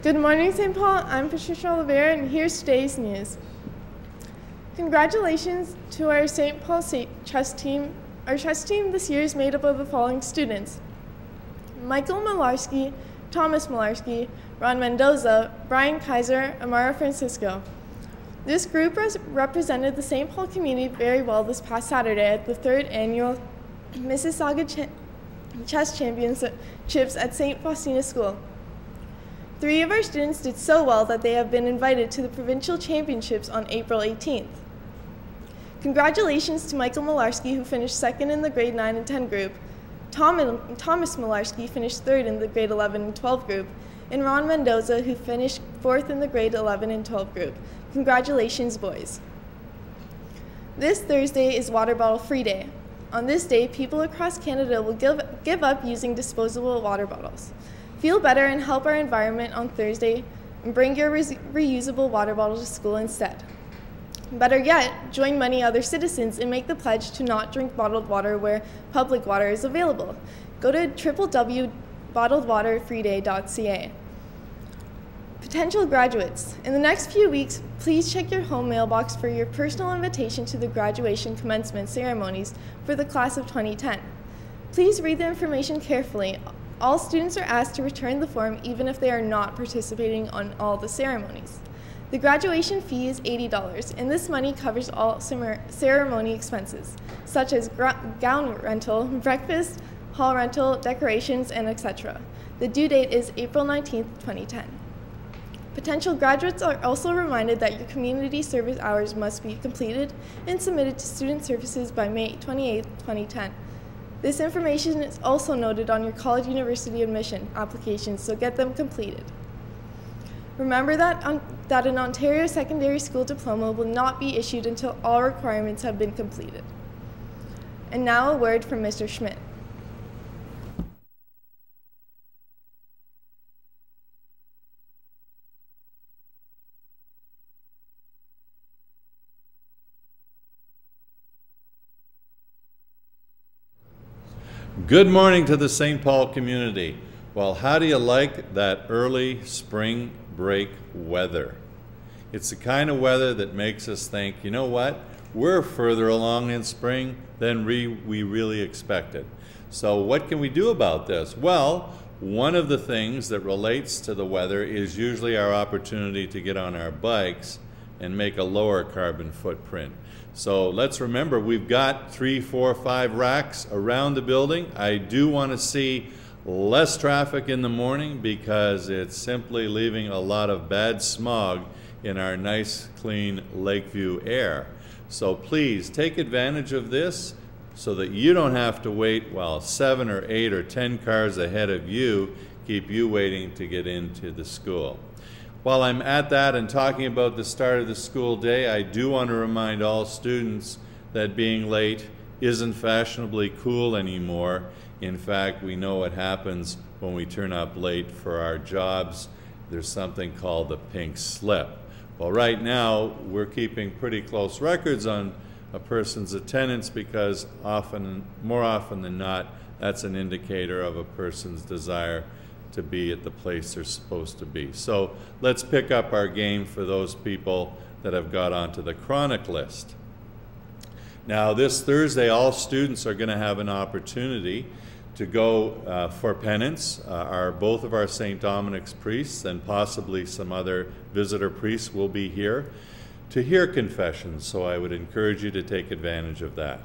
Good morning, St. Paul. I'm Patricia Oliveira, and here's today's news. Congratulations to our St. Paul chess team. Our chess team this year is made up of the following students: Michael Malarski, Thomas Malarski, Ron Mendoza, Brian Kaiser, Amara Francisco. This group represented the St. Paul community very well this past Saturday at the 3rd annual Mississauga Chess Championships at St. Faustina School. 3 of our students did so well that they have been invited to the provincial championships on April 18th. Congratulations to Michael Malarski, who finished 2nd in the grade 9 and 10 group. Thomas Malarski finished 3rd in the grade 11 and 12 group, and Ron Mendoza, who finished 4th in the grade 11 and 12 group. Congratulations, boys. This Thursday is Water Bottle Free Day. On this day, people across Canada will give up using disposable water bottles. Feel better and help our environment on Thursday, and bring your reusable water bottle to school instead. Better yet, join many other citizens and make the pledge to not drink bottled water where public water is available. Go to www.bottledwaterfreeday.ca. Potential graduates. In the next few weeks, please check your home mailbox for your personal invitation to the graduation commencement ceremonies for the class of 2010. Please read the information carefully. All students are asked to return the form even if they are not participating on all the ceremonies. The graduation fee is $80, and this money covers all ceremony expenses, such as gown rental, breakfast, hall rental, decorations, and etc. The due date is April 19th, 2010. Potential graduates are also reminded that your community service hours must be completed and submitted to Student Services by May 28, 2010. This information is also noted on your college-university admission applications, so get them completed. Remember that an Ontario Secondary School diploma will not be issued until all requirements have been completed. And now a word from Mr. Schmidt. Good morning to the St. Paul community. Well, how do you like that early spring break weather? It's the kind of weather that makes us think, you know what? We're further along in spring than we really expected. So what can we do about this? Well, one of the things that relates to the weather is usually our opportunity to get on our bikes and make a lower carbon footprint. So let's remember, we've got 3, 4, 5 racks around the building. I do want to see less traffic in the morning because it's simply leaving a lot of bad smog in our nice, clean Lakeview air. So please take advantage of this so that you don't have to wait while 7 or 8 or 10 cars ahead of you keep you waiting to get into the school. While I'm at that and talking about the start of the school day, I do want to remind all students that being late isn't fashionably cool anymore. In fact, we know what happens when we turn up late for our jobs. There's something called the pink slip. Well, right now, we're keeping pretty close records on a person's attendance because more often than not, that's an indicator of a person's desire to be at the place they're supposed to be. So let's pick up our game for those people that have got onto the chronic list. Now this Thursday, all students are going to have an opportunity to go for penance. Both of our St. Dominic's priests and possibly some other visitor priests will be here to hear confessions, so I would encourage you to take advantage of that.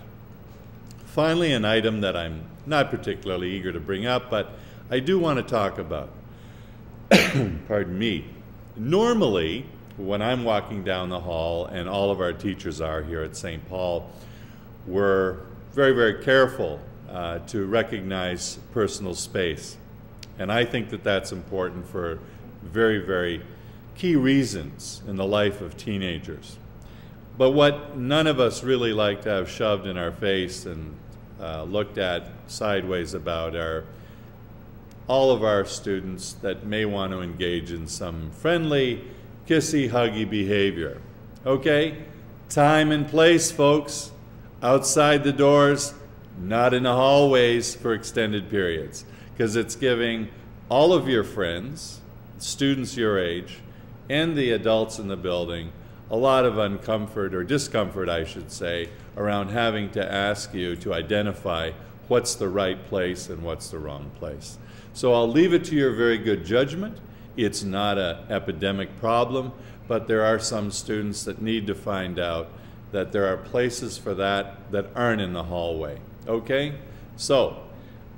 Finally, an item that I'm not particularly eager to bring up, but I do want to talk about. Pardon me. Normally, when I'm walking down the hall, and all of our teachers are here at St. Paul, we're very, very careful to recognize personal space. And I think that that's important for very, very key reasons in the life of teenagers. But what none of us really like to have shoved in our face and looked at sideways about are all of our students that may want to engage in some friendly, kissy, huggy behavior. Okay? Time and place, folks. Outside the doors, not in the hallways for extended periods, because it's giving all of your friends students your age and the adults in the building a lot of uncomfort, or discomfort I should say, around having to ask you to identify what's the right place and what's the wrong place. So I'll leave it to your very good judgment. It's not an epidemic problem, but there are some students that need to find out that there are places for that aren't in the hallway. Okay? So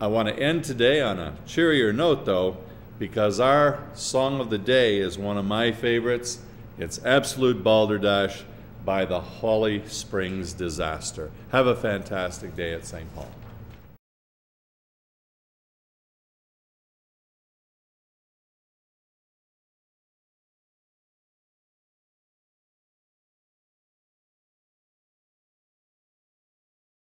I want to end today on a cheerier note though, because our song of the day is one of my favorites. It's Absolute Balderdash by the Holly Springs Disaster. Have a fantastic day at St. Paul.